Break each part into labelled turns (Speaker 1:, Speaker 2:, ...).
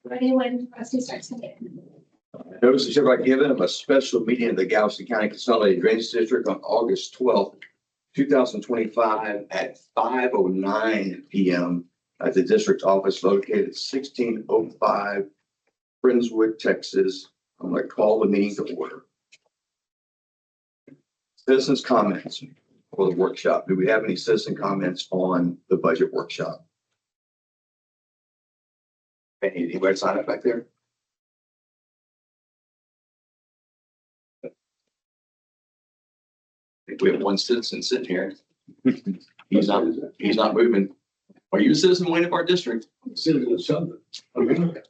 Speaker 1: Ready when Rusty starts again.
Speaker 2: Notice is hereby given of a special meeting of the Galveston County Consolidated Drainage District on August 12th, 2025 at 5:09 p.m. at the district office located at 1605 Friendswood, Texas. I'm going to call the meeting to order. Citizens' comments for the workshop. Do we have any citizen comments on the budget workshop? Anybody sign up back there? I think we have one citizen sitting here. He's not moving. Are you a citizen of Wayne Park District?
Speaker 3: Citizen of Sumner.
Speaker 2: Okay.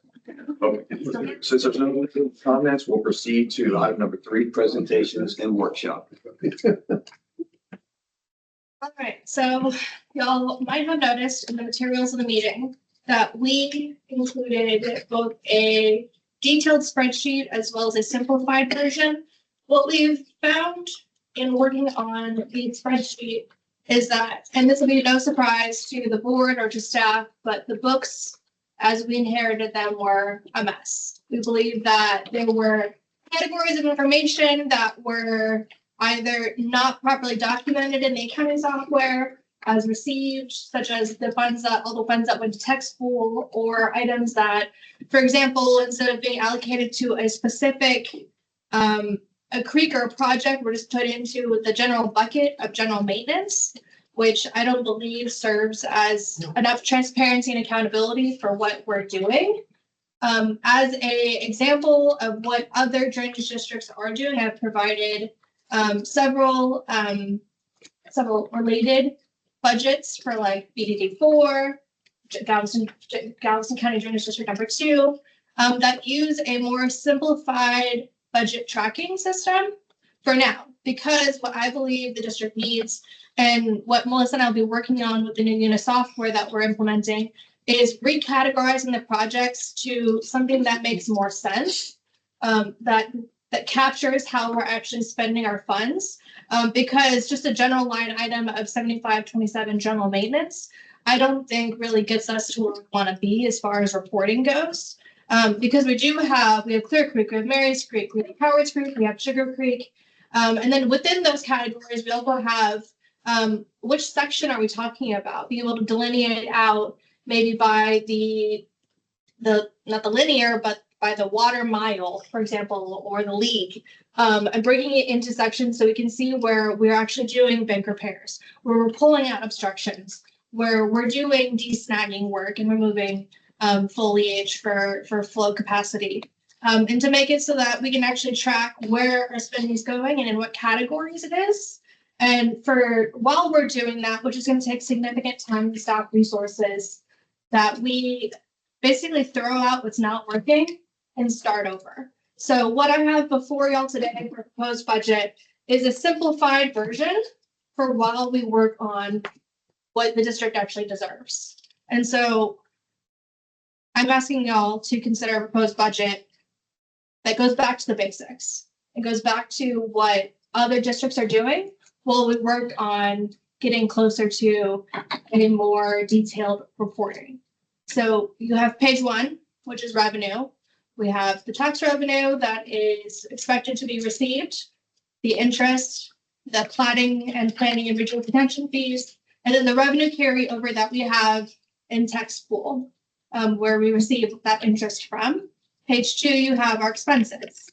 Speaker 2: Since there's no comments, we'll proceed to item number 3, presentations and workshop.
Speaker 1: All right, so y'all might have noticed in the materials of the meeting that we included both a detailed spreadsheet as well as a simplified version. What we've found in working on the spreadsheet is that, and this will be no surprise to the board or to staff, but the books as we inherited them were a mess. We believe that there were categories of information that were either not properly documented in the accounting software as received, such as all the funds that went to tech school, or items that, for example, instead of being allocated to a specific a creek or a project, were just put into the general bucket of general maintenance, which I don't believe serves as enough transparency and accountability for what we're doing. As a example of what other drainage districts are doing, I've provided several related budgets for like BDD4, Galveston County Drainage District number 2, that use a more simplified budget tracking system for now, because what I believe the district needs and what Melissa and I will be working on with the new UNIS software that we're implementing is recategorizing the projects to something that makes more sense, that captures how we're actually spending our funds. Because just a general line item of 7527 general maintenance, I don't think really gets us to where we want to be as far as reporting goes. Because we have Clear Creek, we have Mary's Creek, we have Howard's Creek, we have Sugar Creek. And then within those categories, we also have which section are we talking about? Being able to delineate out maybe by not the linear, but by the water mile, for example, or the league, and bringing it into sections so we can see where we're actually doing bank repairs, where we're pulling out obstructions, where we're doing de-snagging work and removing foliage for flow capacity, and to make it so that we can actually track where our spending is going and in what categories it is. And while we're doing that, which is going to take significant time and staff resources, that we basically throw out what's not working and start over. So what I have before y'all today for proposed budget is a simplified version for while we work on what the district actually deserves. And so I'm asking y'all to consider a proposed budget that goes back to the basics. It goes back to what other districts are doing while we work on getting closer to a more detailed reporting. So you have page 1, which is revenue. We have the tax revenue that is expected to be received, the interest, the plating and planning and regional detention fees, and then the revenue carryover that we have in tax pool, where we receive that interest from. Page 2, you have our expenses: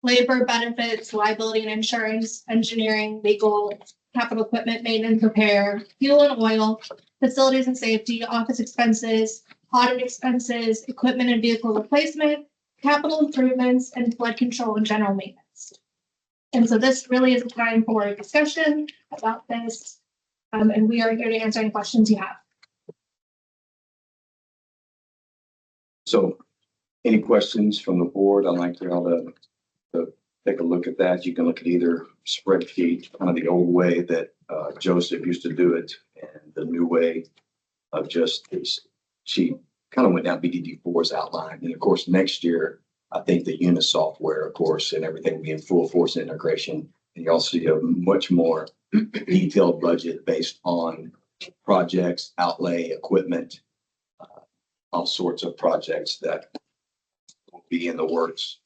Speaker 1: labor, benefits, liability and insurance, engineering, legal, capital equipment, maintenance, repair, fuel and oil, facilities and safety, office expenses, audit expenses, equipment and vehicle replacement, capital improvements, and flood control and general maintenance. And so this really is a time for a discussion about this, and we are here to answer any questions you have.
Speaker 2: So any questions from the board? I'd like you all to take a look at that. You can look at either spreadsheet, kind of the old way that Joseph used to do it, and the new way of just this. She kind of went down BDD4's outline. And of course, next year, I think the UNIS software, of course, and everything will be in full force integration. And you also see a much more detailed budget based on projects, outlay, equipment, all sorts of projects that will be in the works.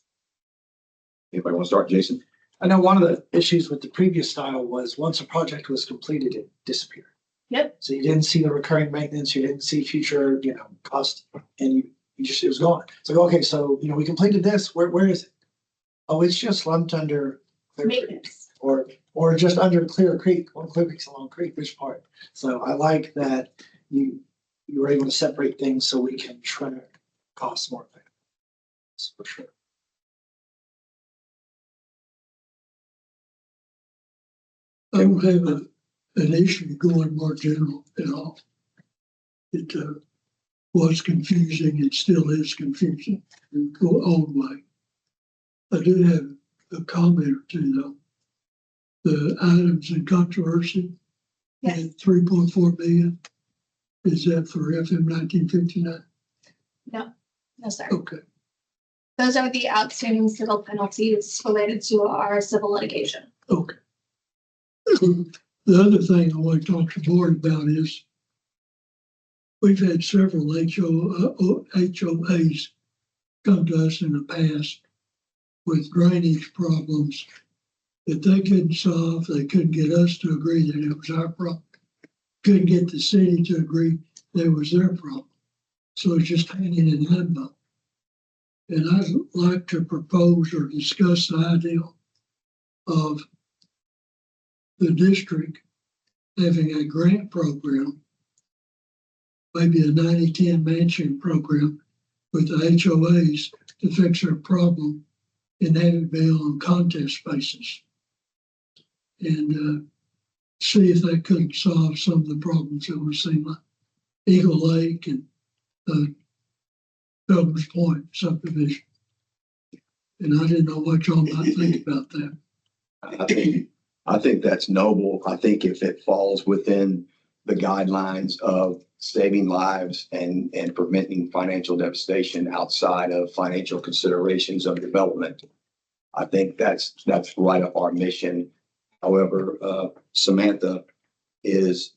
Speaker 2: Anybody want to start, Jason?
Speaker 3: I know one of the issues with the previous style was once a project was completed, it disappeared.
Speaker 1: Yep.
Speaker 3: So you didn't see the recurring maintenance, you didn't see future, cost, and you just, it was gone. It's like, okay, so, we completed this, where is it? Oh, it's just lumped under Clear Creek,
Speaker 1: Maintenance.
Speaker 3: or just under Clear Creek, well, Clear Creek's along Creek, which part? So I like that you were able to separate things so we can track costs more effectively. That's for sure.
Speaker 4: I don't have an issue going more general at all. It was confusing, it still is confusing, go old way. I do have a comment or two though. The items in controversy,
Speaker 1: Yes.
Speaker 4: 3.4 million, is that for FM 1959?
Speaker 1: No, sir.
Speaker 4: Okay,
Speaker 1: Those are the outstanding civil penalties related to our civil litigation.
Speaker 4: okay. The other thing I want to talk to the board about is we've had several HOAs come to us in the past with drainage problems that they couldn't solve. They couldn't get us to agree that it was our problem. Couldn't get the city to agree that it was their problem. So it's just hanging in limbo. And I'd like to propose or discuss the idea of the district having a grant program, maybe a 90-10 matching program with the HOAs to fix their problem and have it be on contest basis. And see if that could solve some of the problems that we're seeing, like Eagle Lake and Douglas Point subdivision. And I didn't know what y'all might think about that.
Speaker 2: I think that's noble. I think if it falls within the guidelines of saving lives and preventing financial devastation outside of financial considerations of development, I think that's right up our mission. However, Samantha is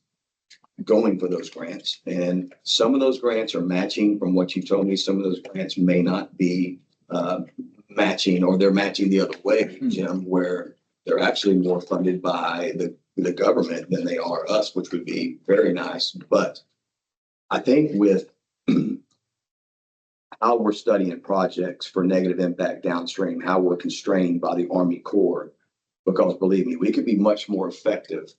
Speaker 2: going for those grants, and some of those grants are matching from what you told me. Some of those grants may not be matching, or they're matching the other way, Jim, where they're actually more funded by the government than they are us, which would be very nice. But I think with how we're studying projects for negative impact downstream, how we're constrained by the Army Corps, because believe me, we could be much more effective.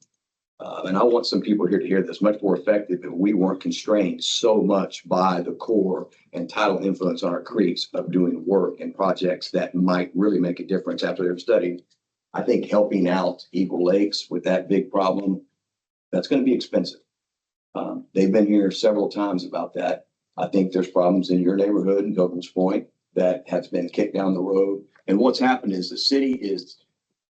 Speaker 2: And I want some people here to hear this, much more effective if we weren't constrained so much by the Corps and tidal influence on our creeks of doing work and projects that might really make a difference after they're studied. I think helping out Eagle Lakes with that big problem, that's going to be expensive. They've been here several times about that. I think there's problems in your neighborhood in Douglas Point that has been kicked down the road. And what's happened is the city is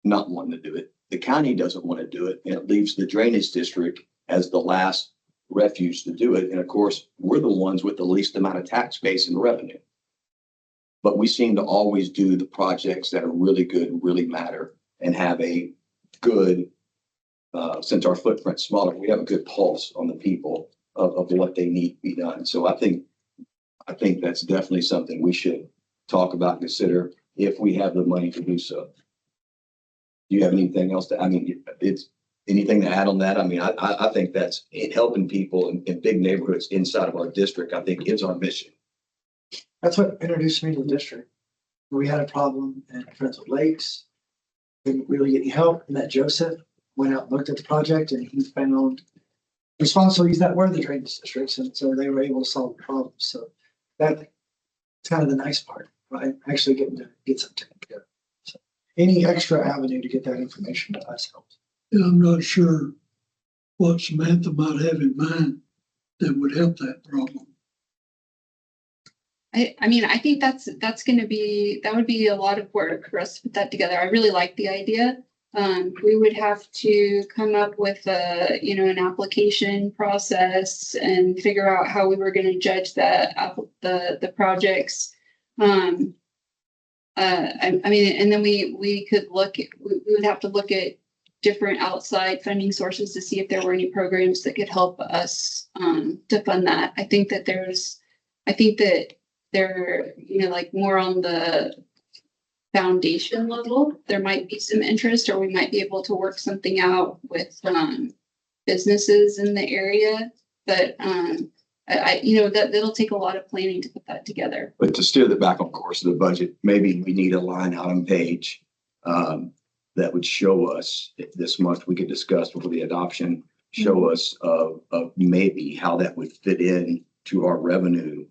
Speaker 2: not wanting to do it. The county doesn't want to do it, and it leaves the drainage district as the last refuge to do it. And of course, we're the ones with the least amount of tax base and revenue. But we seem to always do the projects that are really good, really matter, and have a good, since our footprint's smaller, we have a good pulse on the people of what they need to be done. So I think that's definitely something we should talk about, consider if we have the money to do so. Do you have anything else it's anything to add on that? I mean, I think that's helping people in big neighborhoods inside of our district, I think is our mission.
Speaker 3: That's what introduced me to the district. We had a problem in Friendswood Lakes. Didn't really get any help. Met Joseph, went out and looked at the project, and he found responsibilities that were the drainage districts, and so they were able to solve the problem. So that's kind of the nice part, right? Actually getting to get something together. So any extra avenue to get that information to us helps.
Speaker 4: And I'm not sure what Samantha might have in mind that would help that problem.
Speaker 5: I mean, I think that would be a lot of work for us to put that together. I really like the idea. We would have to come up with an application process and figure out how we were going to judge the projects. I mean, and then we would have to look at different outside funding sources to see if there were any programs that could help us to fund that. I think that there's I think that they're, like more on the foundation level, there might be some interest, or we might be able to work something out with businesses in the area. But that'll take a lot of planning to put that together.
Speaker 2: But to steer the back on course of the budget, maybe we need a line item page that would show us this month. We could discuss before the adoption, show us of maybe how that would fit in to our revenue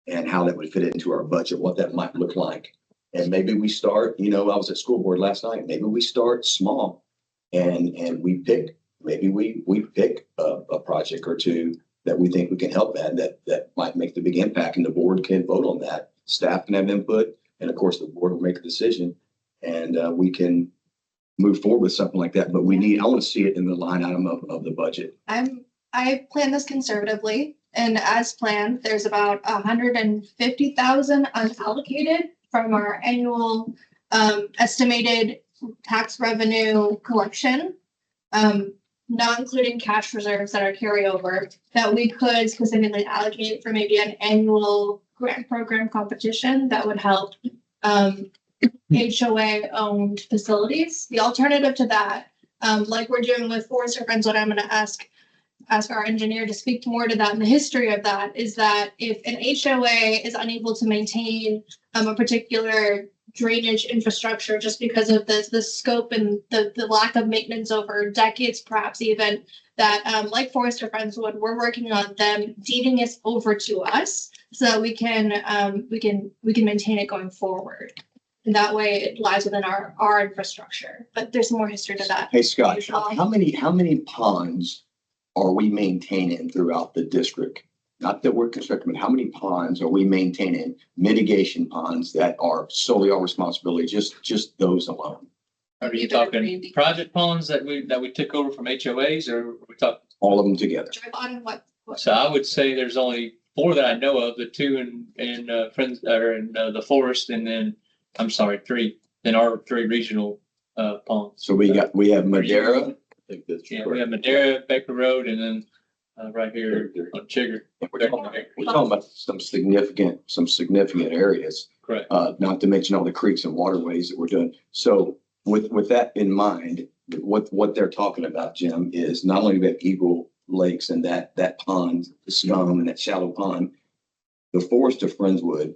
Speaker 2: and how that would fit into our budget, what that might look like. And maybe we start, I was at school board last night, maybe we start small and we pick, maybe we pick a project or two that we think we can help at that might make the big impact, and the board can vote on that. Staff can have input, and of course the board will make a decision, and we can move forward with something like that. But I want to see it in the line item of the budget.
Speaker 1: I plan this conservatively, and as planned, there's about 150,000 unallocated from our annual estimated tax revenue collection, not including cash reserves that are carryover, that we could specifically allocate for maybe an annual grant program competition that would help HOA-owned facilities. The alternative to that, like we're doing with Forest Friendswood, I'm going to ask our engineer to speak more to that. And the history of that is that if an HOA is unable to maintain a particular drainage infrastructure just because of the scope and the lack of maintenance over decades, perhaps even, that like Forest Friendswood, we're working on them deeding it over to us so that we can maintain it going forward. And that way it lies within our infrastructure. But there's more history to that.
Speaker 2: Hey, Scott, how many ponds are we maintaining throughout the district? Not that we're constructing, but how many ponds are we maintaining, mitigation ponds that are solely our responsibility, just those alone?
Speaker 6: Are you talking project ponds that we took over from HOAs, or are we talking?
Speaker 2: All of them together.
Speaker 1: On what?
Speaker 6: So I would say there's only 4 that I know of, the 2 in Friends, or in the forest, and then, I'm sorry, 3, then our 3 regional ponds.
Speaker 2: So we have Madera.
Speaker 6: Yeah, we have Madera, Baker Road, and then right here on Chigger.
Speaker 2: We're talking about some significant areas,
Speaker 6: Correct.
Speaker 2: Not to mention all the creeks and waterways that we're doing. So with that in mind, what they're talking about, Jim, is not only that Eagle Lakes and that pond, the scum and that shallow pond, the Forest of Friendswood,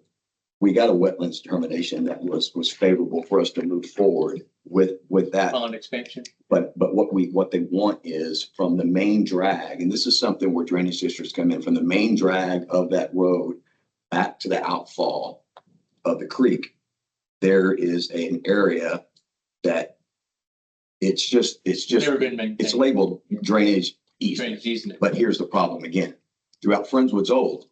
Speaker 2: we got a wetlands determination that was favorable for us to move forward with that.
Speaker 6: Pond expansion.
Speaker 2: But what they want is from the main drag, and this is something where drainage districts come in, from the main drag of that road back to the outfall of the creek, there is an area that it's
Speaker 6: Never been maintained.
Speaker 2: it's labeled drainage easement.
Speaker 6: Drainage easement.
Speaker 2: But here's the problem again. Throughout Friendswood's old,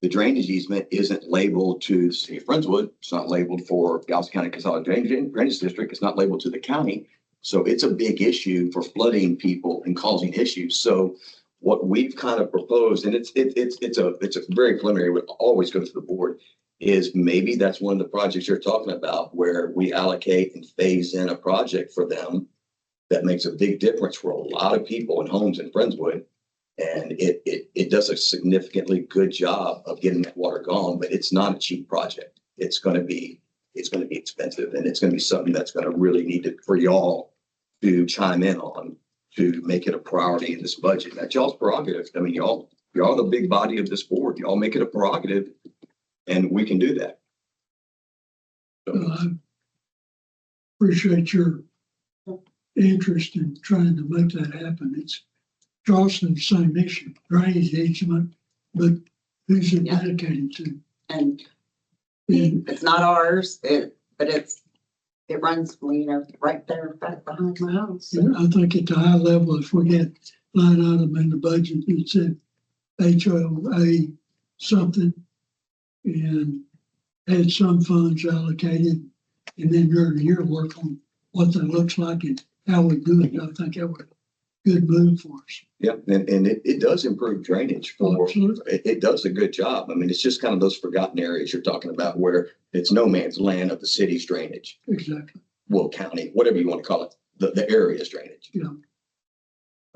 Speaker 2: the drainage easement isn't labeled to the city of Friendswood. It's not labeled for Galveston County Consolidated Drainage District. It's not labeled to the county. So it's a big issue for flooding people and causing issues. So what we've kind of proposed, and it's a very preliminary, would always go to the board, is maybe that's one of the projects you're talking about where we allocate and phase in a project for them that makes a big difference for a lot of people and homes in Friendswood. And it does a significantly good job of getting that water gone, but it's not a cheap project. It's going to be expensive, and it's going to be something that's going to really need for y'all to chime in on to make it a priority in this budget. That's y'all's prerogative. I mean, y'all the big body of this board. Y'all make it a prerogative, and we can do that.
Speaker 4: I appreciate your interest in trying to make that happen. It's Charleston's same issue, drainage easement, but who's it dedicated to?
Speaker 7: And
Speaker 4: And
Speaker 7: it's not ours, but it runs, right there back behind my house.
Speaker 4: I think at the high level, if we get line item in the budget that said HOA something and had some funds allocated, and then during the year work on what that looks like and how we do it, I think that would be a good move for us.
Speaker 2: Yeah, and it does improve drainage for,
Speaker 4: Absolutely.
Speaker 2: it does a good job. I mean, it's just kind of those forgotten areas you're talking about where it's no man's land of the city's drainage.
Speaker 4: Exactly.
Speaker 2: Well, county, whatever you want to call it, the area's drainage.
Speaker 4: Yeah.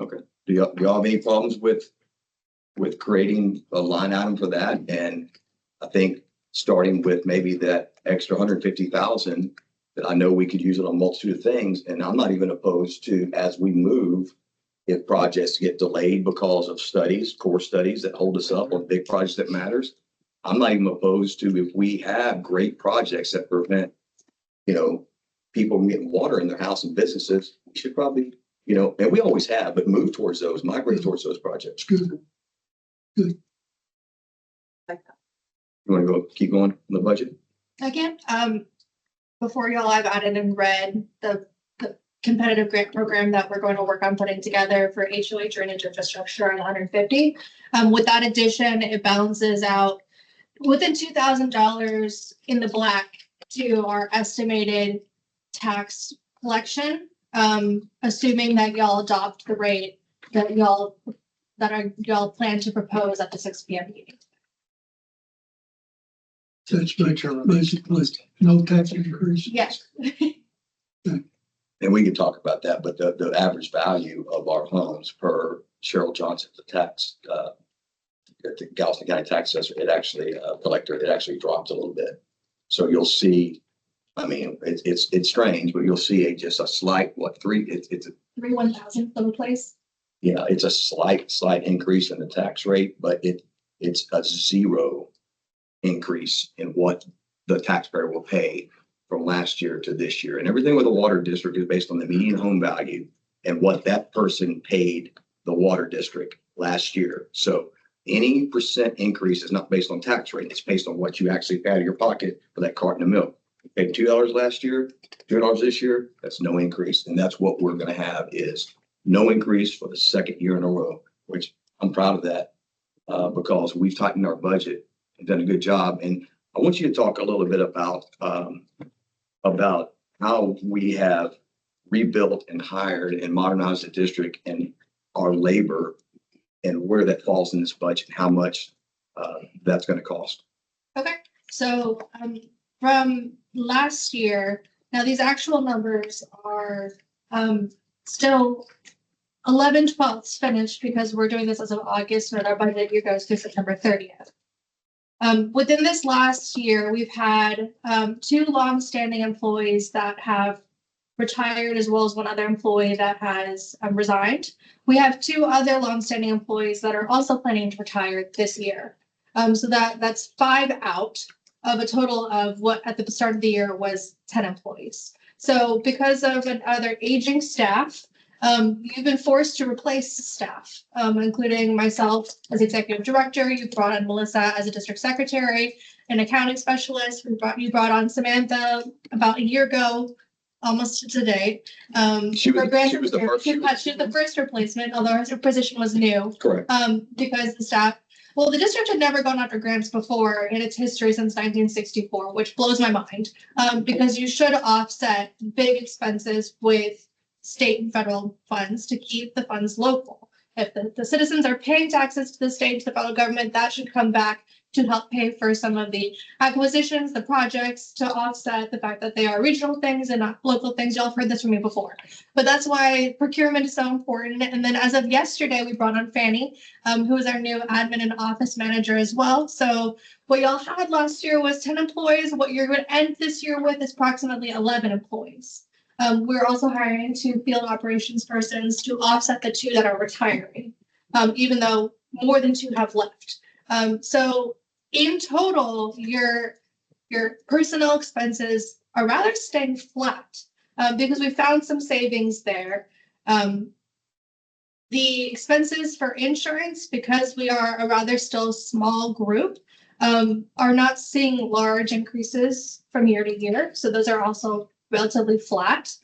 Speaker 2: Okay. Do y'all have any problems with creating a line item for that? And I think starting with maybe that extra 150,000 that I know we could use it on a multitude of things. And I'm not even opposed to, as we move, if projects get delayed because of studies, core studies that hold us up on big projects that matters. I'm not even opposed to, if we have great projects that prevent, people from getting water in their house and businesses, we should probably, and we always have, but move towards those, migrate towards those projects.
Speaker 4: It's good.
Speaker 2: You want to keep going on the budget?
Speaker 1: Again, before y'all, I've added in red the competitive grant program that we're going to work on putting together for HOA drainage infrastructure on 150. With that addition, it balances out within $2,000 in the black to our estimated tax collection, assuming that y'all adopt the rate that y'all plan to propose at the 6 p.m. meeting.
Speaker 4: That's basically no tax increase.
Speaker 1: Yes.
Speaker 2: And we can talk about that, but the average value of our homes per Cheryl Johnson, the tax, the Galveston County tax assessor, it actually dropped a little bit. So you'll see, I mean, it's strange, but you'll see just a slight, it's a
Speaker 1: 1,000 for the place.
Speaker 2: Yeah, it's a slight increase in the tax rate, but it's a zero increase in what the taxpayer will pay from last year to this year. And everything with the water district is based on the median home value and what that person paid the water district last year. So any percent increase is not based on tax rate. It's based on what you actually pay out of your pocket for that carton of milk. You paid $2 last year, $2 this year, that's no increase. And that's what we're going to have is no increase for the second year in a row, which I'm proud of that because we've tightened our budget and done a good job. And I want you to talk a little bit about how we have rebuilt and hired and modernized the district and our labor and where that falls in this budget, how much that's going to cost.
Speaker 1: Okay, so from last year, now these actual numbers are still 11/12 finished because we're doing this as of August and our budget year goes through September 30th. Within this last year, we've had 2 longstanding employees that have retired, as well as one other employee that has resigned. We have 2 other longstanding employees that are also planning to retire this year. So that's 5 out of a total of what at the start of the year was 10 employees. So because of another aging staff, you've been forced to replace staff, including myself as executive director. You brought on Melissa as a district secretary, an accounting specialist. You brought on Samantha about a year ago, almost to today.
Speaker 2: She was
Speaker 1: the first replacement, although her position was new.
Speaker 2: Correct.
Speaker 1: Because the district had never gone after grants before in its history since 1964, which blows my mind. Because you should offset big expenses with state and federal funds to keep the funds local. If the citizens are paying taxes to the state, to the federal government, that should come back to help pay for some of the acquisitions, the projects, to offset the fact that they are regional things and not local things. Y'all have heard this from me before. But that's why procurement is so important. And then as of yesterday, we brought on Fanny, who is our new admin and office manager as well. So what y'all had last year was 10 employees. What you're going to end this year with is approximately 11 employees. We're also hiring 2 field operations persons to offset the 2 that are retiring, even though more than 2 have left. So in total, your personnel expenses are rather staying flat because we found some savings there. The expenses for insurance, because we are a rather still small group, are not seeing large increases from year to year. So those are also relatively flat.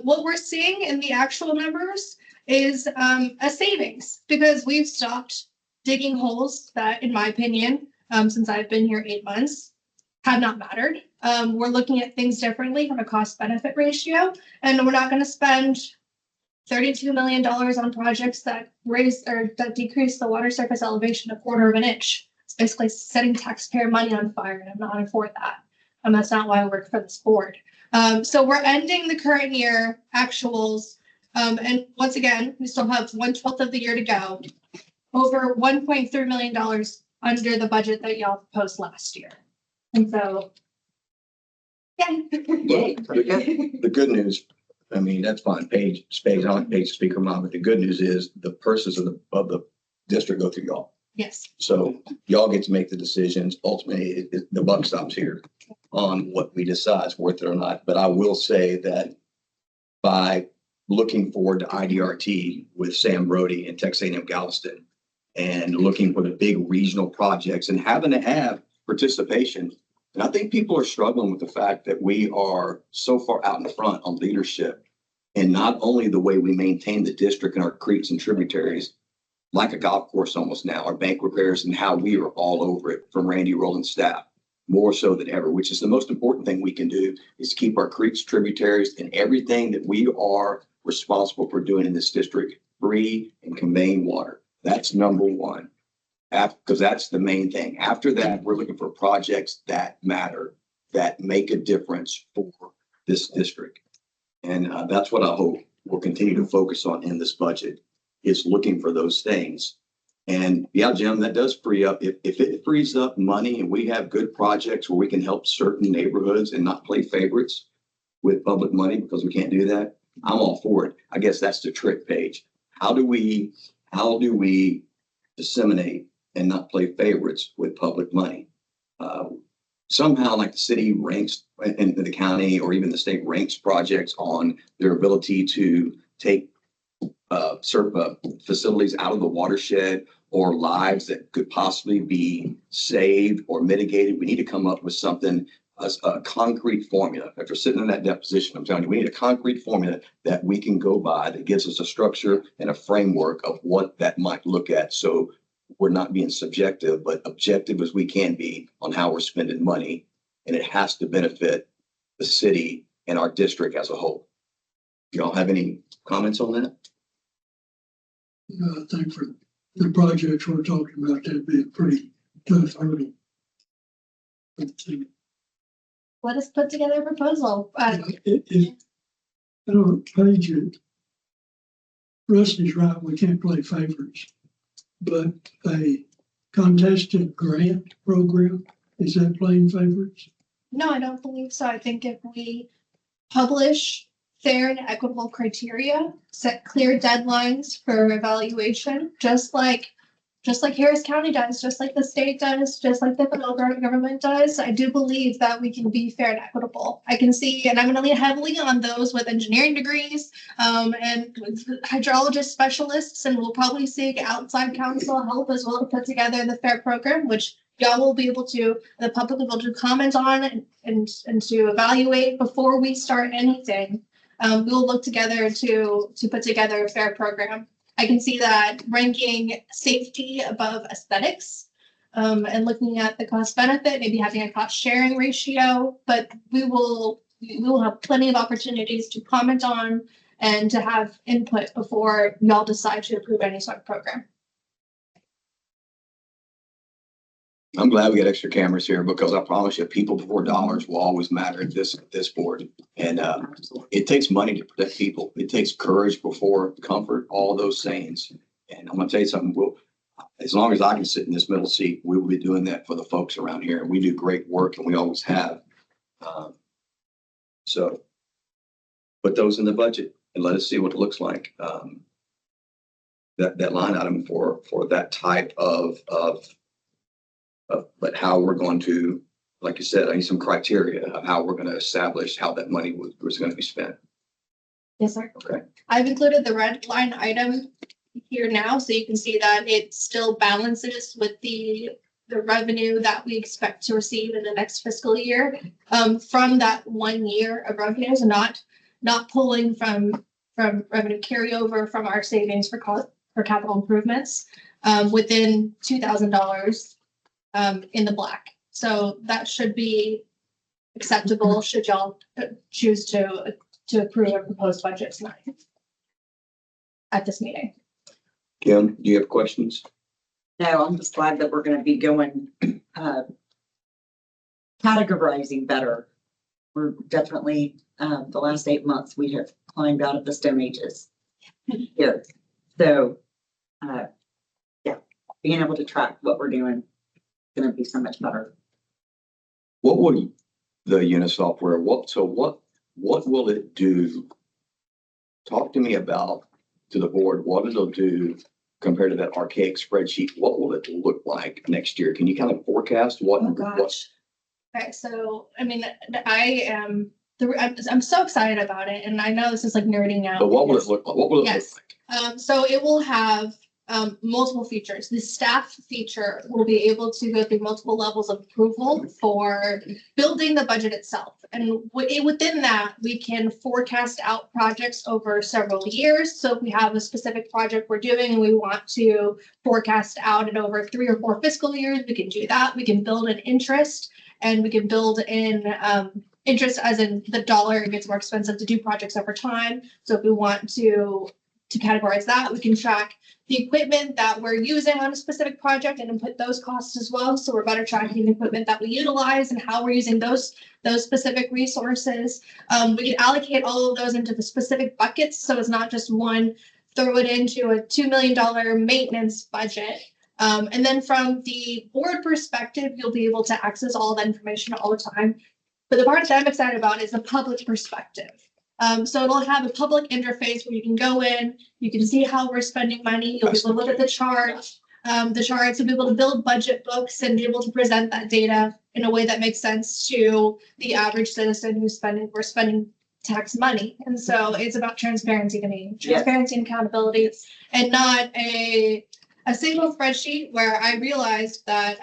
Speaker 1: What we're seeing in the actual numbers is a savings because we've stopped digging holes that, in my opinion, since I've been here 8 months, have not mattered. We're looking at things differently from a cost benefit ratio, and we're not going to spend $32 million on projects that decrease the water surface elevation 1/4 of an inch. It's basically setting taxpayer money on fire, and I'm not in for that. That's not why I work for this board. So we're ending the current year actuals. And once again, we still have 1/12 of the year to go. Over $1.3 million under the budget that y'all proposed last year. And so, yeah.
Speaker 7: Yay, pretty good.
Speaker 2: The good news, I mean, that's fine, Spades, I like Paige speaker mom, but the good news is the purses of the district go through y'all.
Speaker 1: Yes.
Speaker 2: So y'all get to make the decisions. Ultimately, the buck stops here on what we decide is worth it or not. But I will say that by looking forward to IDRT with Sam Brody and Texas A&M Galveston and looking for the big regional projects and having to have participation. And I think people are struggling with the fact that we are so far out in front on leadership and not only the way we maintain the district and our creeks and tributaries, like a golf course almost now, our bank repairs and how we are all over it from Randy Rowland's staff, more so than ever, which is the most important thing we can do is keep our creeks, tributaries, and everything that we are responsible for doing in this district free and conveying water. That's number one, because that's the main thing. After that, we're looking for projects that matter, that make a difference for this district. And that's what I hope we'll continue to focus on in this budget, is looking for those things. And yeah, Jim, that does free up. If it frees up money and we have good projects where we can help certain neighborhoods and not play favorites with public money because we can't do that, I'm all for it. I guess that's the trick, Paige. How do we disseminate and not play favorites with public money? Somehow, like the city ranks and the county or even the state ranks projects on their ability to take certain facilities out of the watershed or lives that could possibly be saved or mitigated. We need to come up with something, a concrete formula. After sitting in that deposition, I'm telling you, we need a concrete formula that we can go by that gives us a structure and a framework of what that might look at. So we're not being subjective, but objective as we can be on how we're spending money. And it has to benefit the city and our district as a whole. Do y'all have any comments on that?
Speaker 4: I think for the projects we're talking about, that'd be a pretty tough hurdle. But,
Speaker 1: Let us put together a proposal.
Speaker 4: I don't page it. Rusty's right, we can't play favorites. But a contested grant program, is that playing favorites?
Speaker 1: No, I don't believe so. I think if we publish fair and equitable criteria, set clear deadlines for evaluation, just like Harris County does, just like the state does, just like the federal government does, I do believe that we can be fair and equitable. I can see, and I'm going to lean heavily on those with engineering degrees and hydrologist specialists, and we'll probably seek outside counsel help as well to put together the FAIR program, which y'all will be able to, the public will be able to comment on and to evaluate before we start anything. We will look together to put together a FAIR program. I can see that ranking safety above aesthetics and looking at the cost benefit, maybe having a cost sharing ratio, but we will have plenty of opportunities to comment on and to have input before y'all decide to approve any sort of program.
Speaker 2: I'm glad we got extra cameras here because I promise you, people before dollars will always matter at this board. And it takes money to protect people. It takes courage before comfort, all those sayings. And I'm gonna tell you something, as long as I can sit in this middle seat, we will be doing that for the folks around here. And we do great work and we always have. So put those in the budget and let us see what it looks like. That line item for that type of but how we're going to, like you said, I need some criteria of how we're going to establish how that money was going to be spent.
Speaker 1: Yes, sir.
Speaker 2: Okay.
Speaker 1: I've included the red line item here now, so you can see that it still balances with the revenue that we expect to receive in the next fiscal year from that 1 year of revenues, and not pulling from revenue carryover from our savings for capital improvements within $2,000 in the black. So that should be acceptable should y'all choose to approve a proposed budget tonight at this meeting.
Speaker 2: Kim, do you have questions?
Speaker 7: No, I'm just glad that we're gonna be going, categorizing better. We're definitely, the last 8 months, we have climbed out of the stone ages here. So, yeah, being able to track what we're doing gonna be so much better.
Speaker 2: What will the unit software, what will it do? Talk to me about, to the board, what it'll do compared to that archaic spreadsheet. What will it look like next year? Can you kind of forecast what?
Speaker 7: Oh, gosh.
Speaker 1: Okay, so, I mean, I'm so excited about it, and I know this is like nerding out.
Speaker 2: But what will it
Speaker 1: because-
Speaker 2: look like? What will it look
Speaker 1: Yes.
Speaker 2: like?
Speaker 1: So it will have multiple features. The staff feature will be able to go through multiple levels of approval for building the budget itself. And within that, we can forecast out projects over several years. So if we have a specific project we're doing and we want to forecast out it over 3 or 4 fiscal years, we can do that. We can build an interest, and we can build in interest as in the dollar. It gets more expensive to do projects over time. So if we want to categorize that, we can track the equipment that we're using on a specific project and input those costs as well. So we're better tracking the equipment that we utilize and how we're using those specific resources. We can allocate all of those into the specific buckets. So it's not just one, throw it into a $2 million maintenance budget. And then from the board perspective, you'll be able to access all that information all the time. But the part that I'm excited about is the public perspective. So it'll have a public interface where you can go in, you can see how we're spending money, you'll be able to look at the charts, you'll be able to build budget books and be able to present that data in a way that makes sense to the average citizen we're spending tax money. And so it's about transparency to me, transparency and accountability, and not a single spreadsheet where I realized that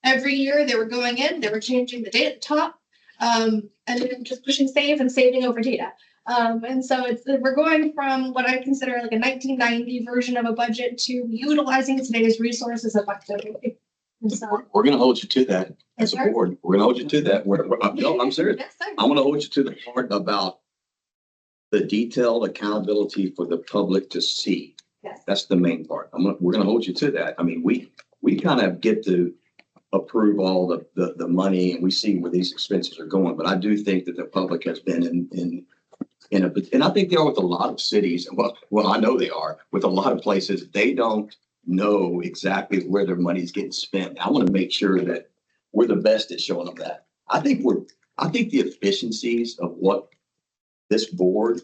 Speaker 1: every year they were going in, they were changing the data at the top, and then just pushing save and saving over data. And so we're going from what I consider like a 1990 version of a budget to utilizing today's resources effectively. And so,
Speaker 2: We're going to hold you to that as a
Speaker 1: Yes, sir.
Speaker 2: board. We're going to hold you to that. No, I'm serious.
Speaker 1: yes, sir.
Speaker 2: I'm going to hold you to the part about the detailed accountability for the public to see.
Speaker 1: Yes.
Speaker 2: That's the main part. We're going to hold you to that. I mean, we kind of get to approve all the money and we see where these expenses are going. But I do think that the public has been in a, and I think they are with a lot of cities. Well, I know they are with a lot of places. They don't know exactly where their money is getting spent. I want to make sure that we're the best at showing them that. I think the efficiencies of what this board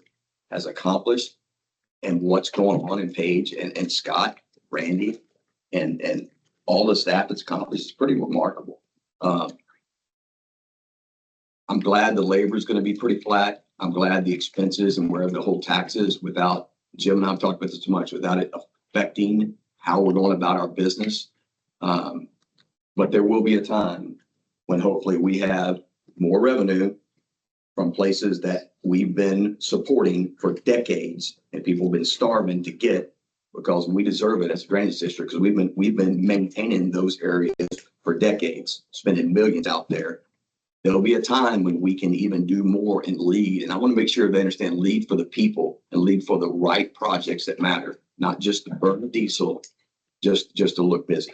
Speaker 2: has accomplished and what's going on in Paige and Scott, Randy, and all the staff that's accomplished is pretty remarkable. I'm glad the labor is going to be pretty flat. I'm glad the expenses and where the whole taxes, without Jim and I've talked about this too much, without it affecting how we're going about our business. But there will be a time when hopefully we have more revenue from places that we've been supporting for decades and people have been starving to get, because we deserve it as a drainage district, because we've been maintaining those areas for decades, spending millions out there. There'll be a time when we can even do more and lead. And I want to make sure they understand, lead for the people and lead for the right projects that matter, not just to burn the diesel, just to look busy.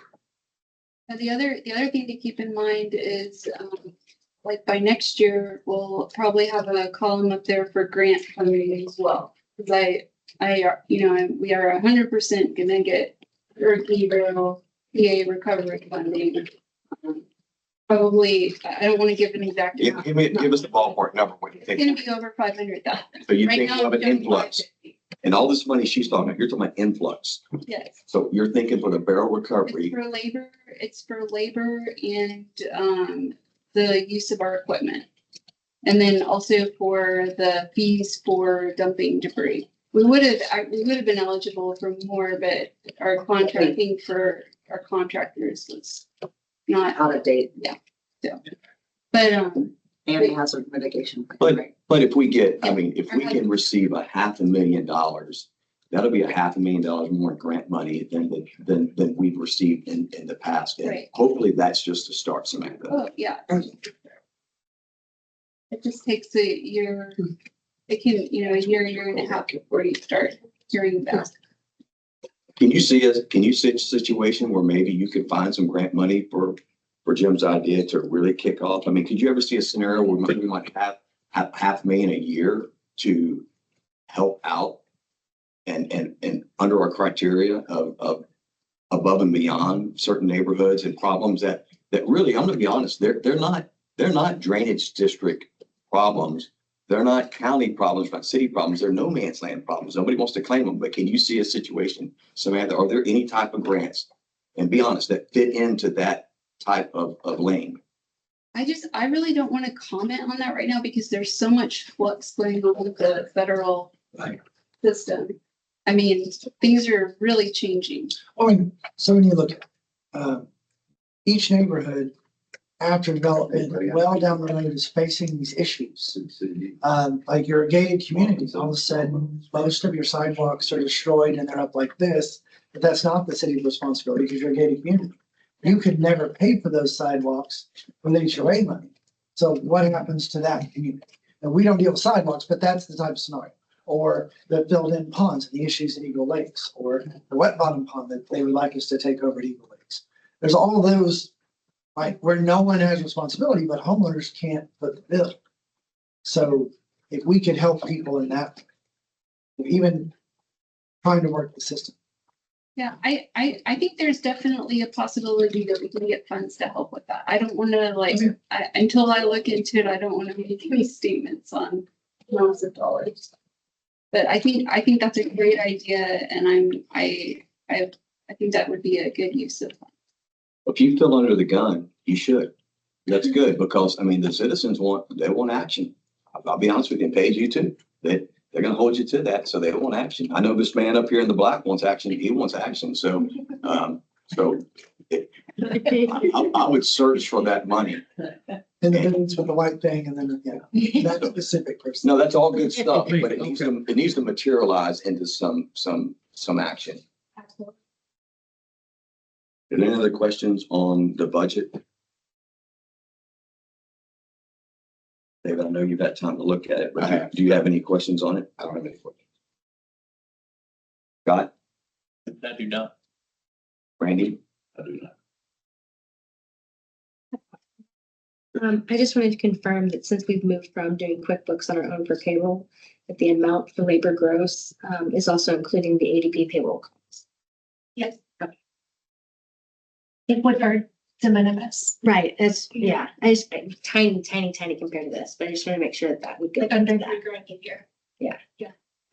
Speaker 5: Now, the other thing to keep in mind is, like by next year, we'll probably have a column up there for grant funding as well. Because we are 100% gonna get Hurricane Barrel PA recovery funding. Probably, I don't want to give an exact amount.
Speaker 2: Give us the ballpark number. What you
Speaker 5: It's
Speaker 2: think?
Speaker 5: gonna be over 500,000.
Speaker 2: So you
Speaker 5: Right
Speaker 2: think
Speaker 5: now,
Speaker 2: we'll have
Speaker 5: I'm
Speaker 2: an
Speaker 5: doing
Speaker 2: influx
Speaker 5: 550.
Speaker 2: and all this money she's talking about, you're talking about influx.
Speaker 5: Yes.
Speaker 2: So you're thinking for the barrel
Speaker 5: It's
Speaker 2: recovery,
Speaker 5: for labor and the use of our equipment. And then also for the fees for dumping debris. We would have been eligible for more, but our contracting for our contractors was not,
Speaker 7: Out of date
Speaker 5: but
Speaker 7: and hazard mitigation.
Speaker 2: But-
Speaker 7: Right.
Speaker 2: but if we get, I mean, if we can receive $500,000, that'll be $500,000 more in grant money than we've received in the past. And
Speaker 5: Right.
Speaker 2: hopefully that's just to start, Samantha.
Speaker 5: oh, yeah. It just takes a year, it can, a year and a half before you start hearing back.
Speaker 2: Can you see a situation where maybe you could find some grant money for Jim's idea to really kick off? I mean, could you ever see a scenario where maybe we might have $500,000 a year to help out and under our criteria of above and beyond certain neighborhoods and problems that that really, I'm gonna be honest, they're not drainage district problems. They're not county problems, not city problems. They're no man's land problems. Nobody wants to claim them, but can you see a situation, Samantha, are there any type of grants? And be honest, that fit into that type of lane?
Speaker 5: I really don't want to comment on that right now because there's so much flux going on with the federal
Speaker 3: Right.
Speaker 5: system. I mean, things are really changing.
Speaker 3: Oh, and so when you look at, each neighborhood after development, well down the road is facing these issues. Like you're a gated community, all of a sudden, most of your sidewalks are destroyed and they're up like this, but that's not the city's responsibility because you're a gated community. You could never pay for those sidewalks with HOA money. So what happens to that community? And we don't deal with sidewalks, but that's the type of scenario. Or the filled-in ponds and the issues in Eagle Lakes, or the wet bottom pond that they would like us to take over at Eagle Lakes. There's all of those, right, where no one has responsibility, but homeowners can't foot the bill. So if we could help people in that, even trying to work the system.
Speaker 5: Yeah, I think there's definitely a possibility that we can get funds to help with that. I don't want to until I look into it, I don't want to make any statements on amounts of dollars. But I think that's a great idea, and I think that would be a good use of funds.
Speaker 2: If you feel under the gun, you should. That's good because, I mean, the citizens want action. I'll be honest with you, and Paige, you too. They're going to hold you to that. So they want action. I know this man up here in the black wants action. He wants action. So, I would search for that money.
Speaker 3: In the buildings with the white thing and then, that specific person.
Speaker 2: No, that's all good stuff, but it needs to materialize into some action.
Speaker 1: Absolutely.
Speaker 2: Are there any other questions on the budget? David, I know you've had time to look at it, but do you have any questions on it? I don't have any questions. Scott?
Speaker 6: I do not.
Speaker 2: Randy?
Speaker 6: I do not.
Speaker 8: I just wanted to confirm that since we've moved from doing QuickBooks on our own for payroll, that the amount for labor gross is also including the ADP payroll costs.
Speaker 1: Yes. It would are de minimis,
Speaker 8: Right, that's, yeah, I just, tiny compared to this, but I just want to make sure that would go.
Speaker 1: like under
Speaker 8: that.
Speaker 1: $3,000 a year.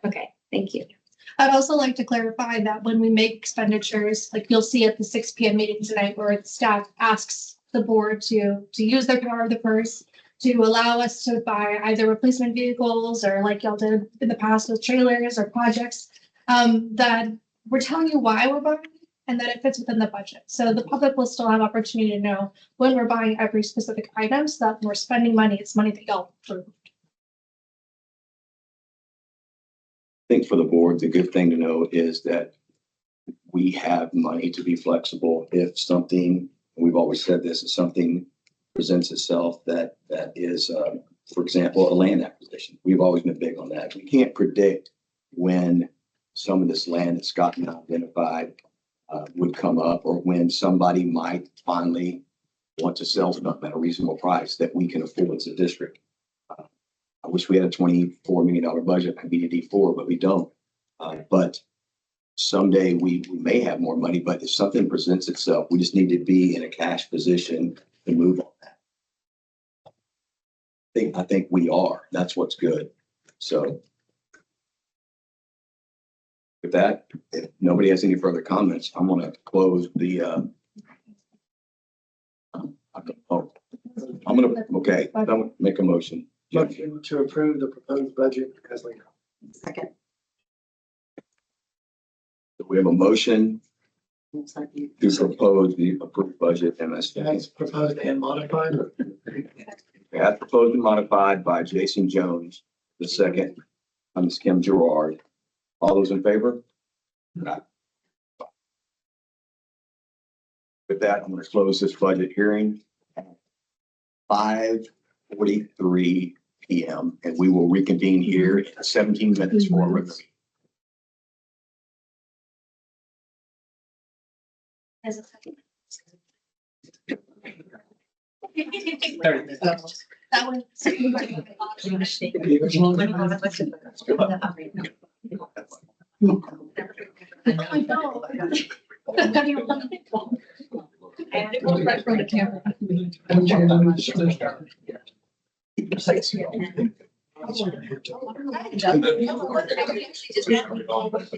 Speaker 8: Okay, thank you.
Speaker 1: I'd also like to clarify that when we make expenditures, like you'll see at the 6 p.m. meeting tonight, where the staff asks the board to use their power of the purse to allow us to buy either replacement vehicles or like y'all did in the past with trailers or projects, that we're telling you why we're buying and that it fits within the budget. So the public will still have opportunity to know when we're buying every specific item, so that when we're spending money, it's money that y'all approved.
Speaker 2: I think for the board, the good thing to know is that we have money to be flexible if something, we've always said this, if something presents itself that is, for example, a land acquisition. We've always been big on that. We can't predict when some of this land that's gotten identified would come up, or when somebody might finally want to sell something at a reasonable price that we can afford as a district. I wish we had a $24 million budget on BDD4, but we don't. But someday we may have more money, but if something presents itself, we just need to be in a cash position to move on that. I think we are. That's what's good. So with that, if nobody has any further comments, I'm going to close the, I'm going to make a motion.
Speaker 3: Motion to approve the proposed budget as laid out.
Speaker 7: Second.
Speaker 2: We have a motion to propose the approved budget MSD.
Speaker 3: As proposed and modified.
Speaker 2: As proposed and modified by Jason Jones, the second, Ms. Kim Gerard. All those in favor? Aye. With that, I'm going to close this budget hearing at 5:43 p.m. and we will reconvene here in 17 minutes for a regular meeting.
Speaker 1: As a second.
Speaker 6: 30 minutes.
Speaker 1: That one. I know.
Speaker 5: Right from the camera.
Speaker 3: It's like-